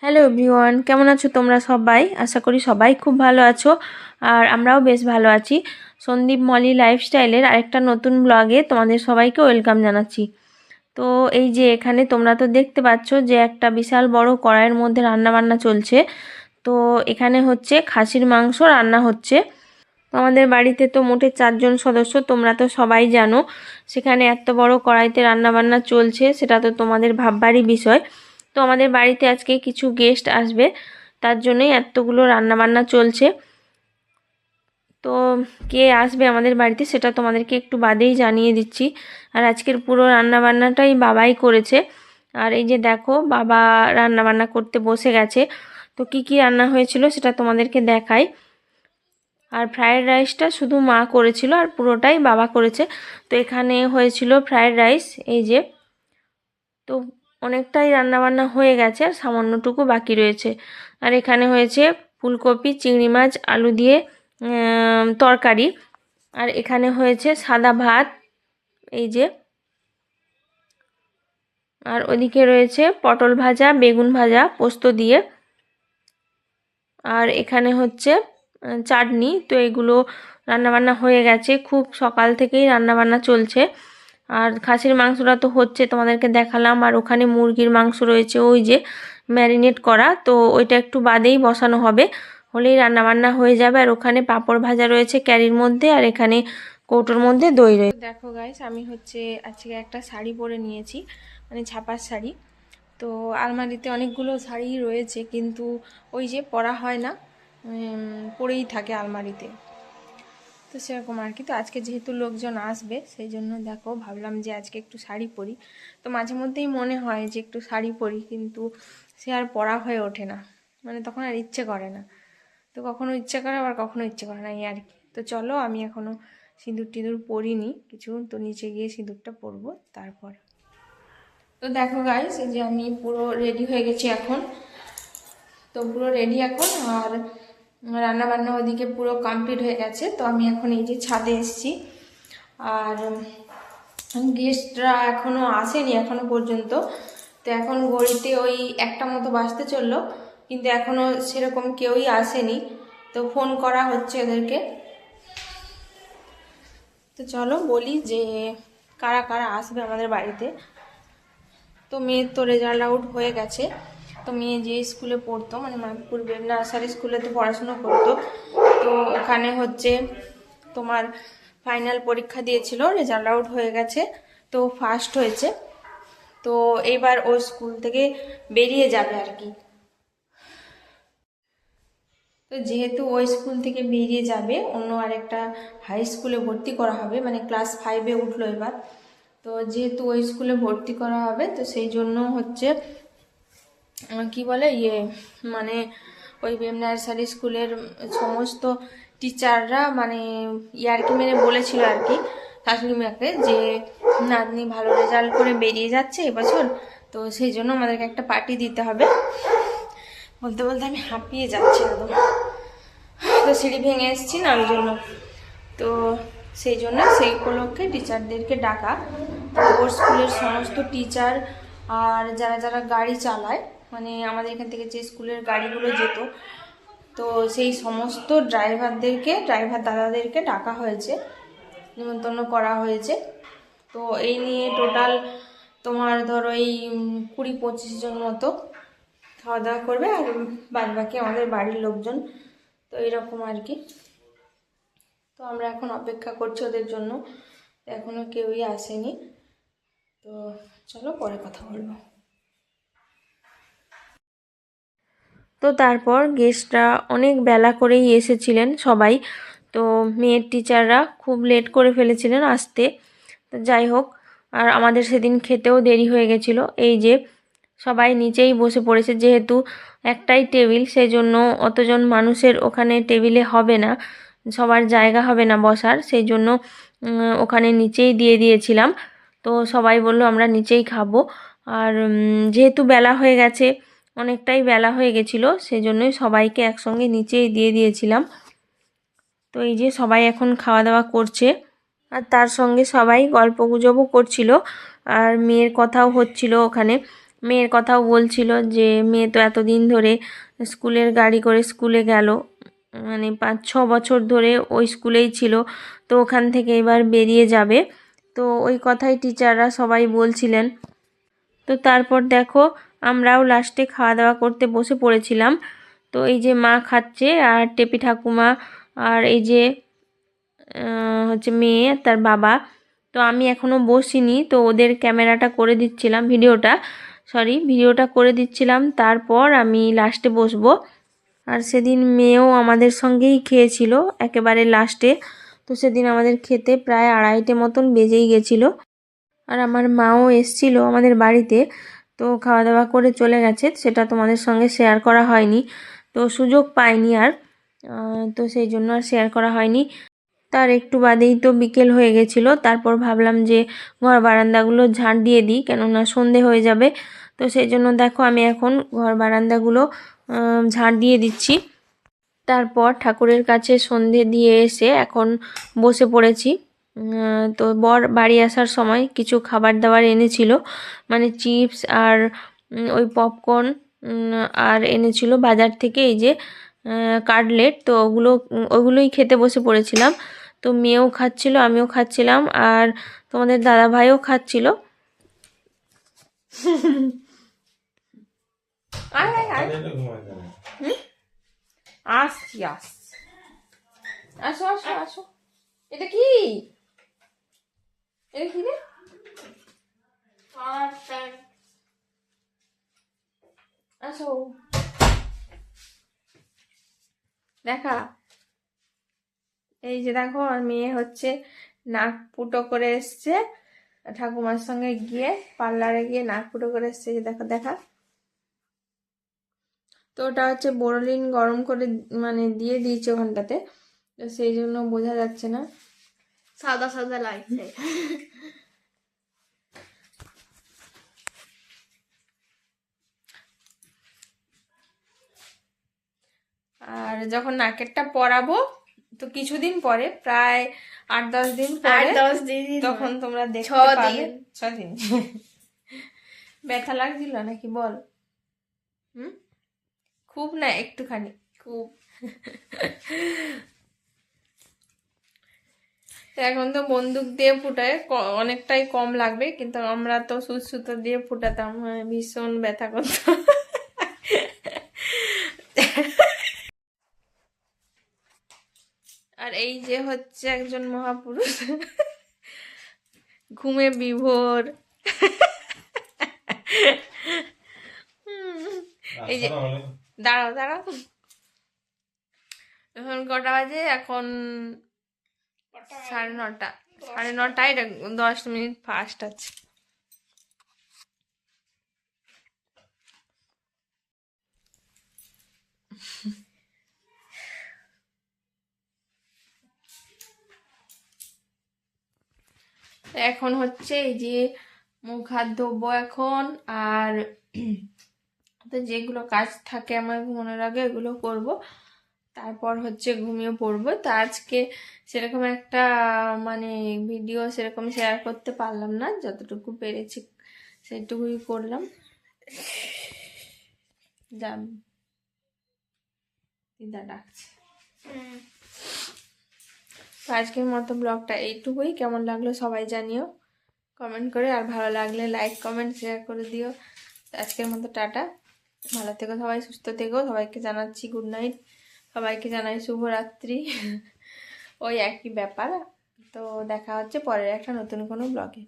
Hello everyone, কেমন আছো তোমরা সবাই? আশা করি সবাই খুব ভালো আছো। আর আমরাও বেশ ভালো আছি। সন্দীপ মলি লাইফস্টাইলের আরেকটা নতুন ব্লগে তোমাদের সবাইকে ওয়েলকাম জানাচ্ছি। তো এই যে এখানে তোমরা তো দেখতে পাচ্ছ যে একটা বিশাল বড় কড়াইয়ের মধ্যে রান্না বান্না চলছে। তো এখানে হচ্ছে খাসির মাংস রান্না হচ্ছে। তো আমাদের বাড়িতে তো মোটে 4 জন সদস্য, তোমরা তো সবাই জানো। সেখানে এত বড় কড়াইতে রান্না বান্না চলছে, সেটা তো তোমাদের ভাববারই বিষয়। তো আমাদের বাড়িতে আজকে কিছু গেস্ট আসবে, তার জন্যই এতগুলো রান্না বান্না চলছে। তো কে আসবে আমাদের বাড়িতে সেটা তোমাদেরকে একটু বাদেই জানিয়ে দিচ্ছি। আর আজকের পুরো রান্না বান্নাটাই বাবাই করেছে। আর এই যে দেখো, বাবা রান্না বান্না করতে বসে গেছে। তো কি কি রান্না হয়েছিল সেটা তোমাদেরকে দেখাই। আর ফ্রায়েড রাইসটা শুধু মা করেছিল, আর পুরোটাই বাবা করেছে। তো এখানে হয়েছিল ফ্রায়েড রাইস, এই যে। তো অনেকটাই রান্নাবান্না হয়ে গেছে, আর সামান্যটুকু বাকি রয়েছে। আর এখানে হয়েছে ফুলকপি, চিংড়ি মাছ, আলু দিয়ে তরকারি। আর এখানে হয়েছে সাদা ভাত, এই যে। আর ওদিকে রয়েছে পটল ভাজা, বেগুন ভাজা পোস্ত দিয়ে। আর এখানে হচ্ছে চাটনি। তো এগুলো রান্নাবান্না হয়ে গেছে, খুব সকাল থেকেই রান্নাবান্না চলছে। আর খাসির মাংসটা তো হচ্ছে, তোমাদেরকে দেখালাম। আর ওখানে মুরগির মাংস রয়েছে, ওই যে ম্যারিনেট করা। তো ওইটা একটু বাদেই বসানো হবে, হলেই রান্নাবান্না হয়ে যাবে। আর ওখানে পাঁপড় ভাজা রয়েছে ক্যারির মধ্যে, আর এখানে কৌটোর মধ্যে দই রয়েছে। দেখো গাইস, আমি হচ্ছে আজকে একটা শাড়ি পরে নিয়েছি, মানে ছাপার শাড়ি। তো আলমারিতে অনেকগুলো শাড়ি রয়েছে, কিন্তু ওই যে পরা হয় না, পরেই থাকে আলমারিতে। তো সেরকম আর কি। তো আজকে যেহেতু লোকজন আসবে, সেই জন্য দেখো ভাবলাম যে আজকে একটু শাড়ি পরি। তো মাঝে মধ্যেই মনে হয় যে একটু শাড়ি পরি, কিন্তু সে আর পরা হয়ে ওঠে না, মানে তখন আর ইচ্ছে করে না। তো কখনো ইচ্ছে করে, আবার কখনো ইচ্ছে করে না, এই আর কি। তো চলো, আমি এখনও সিঁদুর টিঁদুর পরিনি কিছু, তো নিচে গিয়ে সিঁদুরটা পরবো তারপর। তো দেখো গাইস, এই যে আমি পুরো রেডি হয়ে গেছি এখন। তো পুরো রেডি এখন, আর রান্না বান্না ওদিকে পুরো কমপ্লিট হয়ে গেছে। তো আমি এখন এই যে ছাদে এসেছি। আর গেস্টরা এখনও আসেনি এখনো পর্যন্ত। তো এখন ঘড়িতে ওই 1টা মতো বাজতে চললো, কিন্তু এখনও সেরকম কেউই আসেনি। তো ফোন করা হচ্ছে ওদেরকে। তো চলো বলি যে কারা কারা আসবে আমাদের বাড়িতে। তো মেয়ের তো রেজাল্ট আউট হয়ে গেছে। তো মেয়ে যে স্কুলে পড়তো, মানে মায়াপুর নার্সারি স্কুলে তো পড়াশুনো করতো। তো ওখানে হচ্ছে তোমার ফাইনাল পরীক্ষা দিয়েছিল, রেজাল্ট আউট হয়ে গেছে। তো ফার্স্ট হয়েছে। তো এইবার ও স্কুল থেকে বেরিয়ে যাবে আর কি। তো যেহেতু ওই স্কুল থেকে বেরিয়ে যাবে, অন্য আরেকটা হাই স্কুলে ভর্তি করা হবে, মানে ক্লাস 5-এ উঠলো এবার। তো যেহেতু ওই স্কুলে ভর্তি করা হবে, তো সেই জন্য হচ্ছে কি বলে মানে ওই নার্সারি স্কুলের সমস্ত টিচাররা মানে ইয়ার্কি মেরে বলেছিল আর কি শাশুড়ি মাকে, যে নাতনি ভালো রেজাল্ট করে বেরিয়ে যাচ্ছে এবছর, তো সেই জন্য আমাদেরকে একটা পার্টি দিতে হবে। বলতে বলতে আমি হাঁপিয়ে যাচ্ছি একদম। তো সিঁড়ি ভেঙে এসেছি না, ওই জন্য। তো সেই জন্য সেই উপলক্ষে টিচারদেরকে ডাকা। ওর স্কুলের সমস্ত টিচার আর যারা যারা গাড়ি চালায়, মানে আমাদের এখান থেকে যে স্কুলের গাড়িগুলো যেত, তো সেই সমস্ত ড্রাইভার দাদাদেরকে ডাকা হয়েছে, নিমন্ত্রণ করা হয়েছে। তো এই নিয়ে টোটাল তোমার ধরো এই 20-25 জন মতো খাওয়া দাওয়া করবে, আর বাদ বাকি আমাদের বাড়ির লোকজন। তো এরকম আর কি। তো আমরা এখন অপেক্ষা করছি ওদের জন্য, এখনো কেউই আসেনি। তো চলো পরে কথা বলবো। তো তারপর গেস্টরা অনেক বেলা করেই এসেছিলেন সবাই। তো মেয়ের টিচাররা খুব লেট করে ফেলেছিলেন আসতে। তো যাই হোক, আর আমাদের সেদিন খেতেও দেরি হয়ে গেছিলো। এই যে সবাই নিচেই বসে পড়েছে, যেহেতু একটাই টেবিল, সেই জন্য অতজন মানুষের ওখানে টেবিলে হবে না, সবার জায়গা হবে না বসার, সেই জন্য ওখানে নিচেই দিয়ে দিয়েছিলাম। তো সবাই বলল আমরা নিচেই খাবো। আর যেহেতু বেলা হয়ে গেছে, অনেকটাই বেলা হয়ে গেছিলো, সেই জন্যই সবাইকে একসঙ্গে নিচেই দিয়ে দিয়েছিলাম। তো এই যে সবাই এখন খাওয়া দাওয়া করছে, আর তার সঙ্গে সবাই গল্পগুজবও করছিল, আর মেয়ের কথাও হচ্ছিল ওখানে, মেয়ের কথাও বলছিল যে মেয়ে তো এতদিন ধরে স্কুলের গাড়ি করে স্কুলে গেল, মানে 5-6 বছর ধরে ওই স্কুলেই ছিল, তো ওখান থেকে এবার বেরিয়ে যাবে। তো ওই কথাই টিচাররা সবাই বলছিলেন। তো তারপর দেখো আমরাও লাস্টে খাওয়া দাওয়া করতে বসে পড়েছিলাম। তো এই যে মা খাচ্ছে আর টেপি ঠাকুমা আর এই যে হচ্ছে মেয়ে আর তার বাবা। তো আমি এখনও বসিনি, তো ওদের ক্যামেরাটা করে দিচ্ছিলাম, ভিডিওটা করে দিচ্ছিলাম, তারপর আমি লাস্টে বসবো। আর সেদিন মেয়েও আমাদের সঙ্গেই খেয়েছিল একেবারে লাস্টে। তো সেদিন আমাদের খেতে প্রায় 2:30 মতন বেজেই গেছিলো। আর আমার মাও এসছিল আমাদের বাড়িতে, তো খাওয়া দাওয়া করে চলে গেছে, সেটা তোমাদের সঙ্গে শেয়ার করা হয়নি, তো সুযোগ পাইনি আর, তো সেই জন্য আর শেয়ার করা হয়নি। তার একটু বাদেই তো বিকেল হয়ে গেছিলো। তারপর ভাবলাম যে ঘর বারান্দাগুলো ঝাঁট দিয়ে দিই, কেননা সন্ধে হয়ে যাবে। তো সেই জন্য দেখো আমি এখন ঘর বারান্দাগুলো ঝাঁট দিয়ে দিচ্ছি। তারপর ঠাকুরের কাছে সন্ধে দিয়ে এসে এখন বসে পড়েছি। তো বর বাড়ি আসার সময় কিছু খাবার দাবার এনেছিল, মানে চিপস আর ওই পপকর্ন, আর এনেছিল বাজার থেকে এই যে কাটলেট। তো ওগুলোই খেতে বসে পড়েছিলাম। তো মেয়েও খাচ্ছিল, আমিও খাচ্ছিলাম, আর তোমাদের দাদা ভাইও খাচ্ছিল। আসছি আসো আসো আসো। এটা কি? এটা কি রে? আসো দেখা। এই যে দেখো আর মেয়ে হচ্ছে নাক ফুটো করে এসছে ঠাকুমার সঙ্গে গিয়ে, পার্লারে গিয়ে নাক ফুটো করে এসছে। দেখো দেখা। তো ওটা হচ্ছে বোরোলিন গরম করে মানে দিয়ে দিয়েছে ওখানটাতে, তো সেই জন্য বোঝা যাচ্ছে না, সাদা সাদা লাগছে। আর যখন নাকেরটা পরাবো তো কিছুদিন পরে, প্রায় 8-10 দিন পরে, 8-10 দিন তখন তোমরা দেখতে 6 পাবে। দিন। 6 দিন। ব্যথা লাগছিল নাকি বল? খুব না একটুখানি? খুব। এখন তো বন্দুক দিয়ে ফুটায়, অনেকটাই কম লাগবে, কিন্তু আমরা তো সুচ সুতো দিয়ে ফুটাতাম, ভীষণ ব্যথা করতো। আর এই যে হচ্ছে একজন মহাপুরুষ, ঘুমে বিভোর। এই যে দাঁড়াও দাঁড়াও, এখন কটা বাজে? এখন 9:30। 9:30, 10 মিনিট ফাস্ট আছে। এখন হচ্ছে এই যে মুখ হাত ধোবো এখন, আর তো যেগুলো কাজ থাকে আমার ঘুমানোর আগে এগুলো করব, তারপর হচ্ছে ঘুমিয়ে পড়বো। তো আজকে সেরকম একটা মানে ভিডিও সেরকম শেয়ার করতে পারলাম না, যতটুকু পেরেছি সেটুকুই করলাম। যাম দিদা ডাকছে। তো আজকের মতো ব্লগটা এইটুকুই। কেমন লাগলো সবাই জানিও কমেন্ট করে, আর ভালো লাগলে লাইক কমেন্ট শেয়ার করে দিও। আজকের মতো টাটা, ভালো থেকো সবাই, সুস্থ থেকো। সবাইকে জানাচ্ছি গুড নাইট, সবাইকে জানাই শুভরাত্রি। ওই একই ব্যাপার। তো দেখা হচ্ছে পরের একটা নতুন কোনো ব্লগে।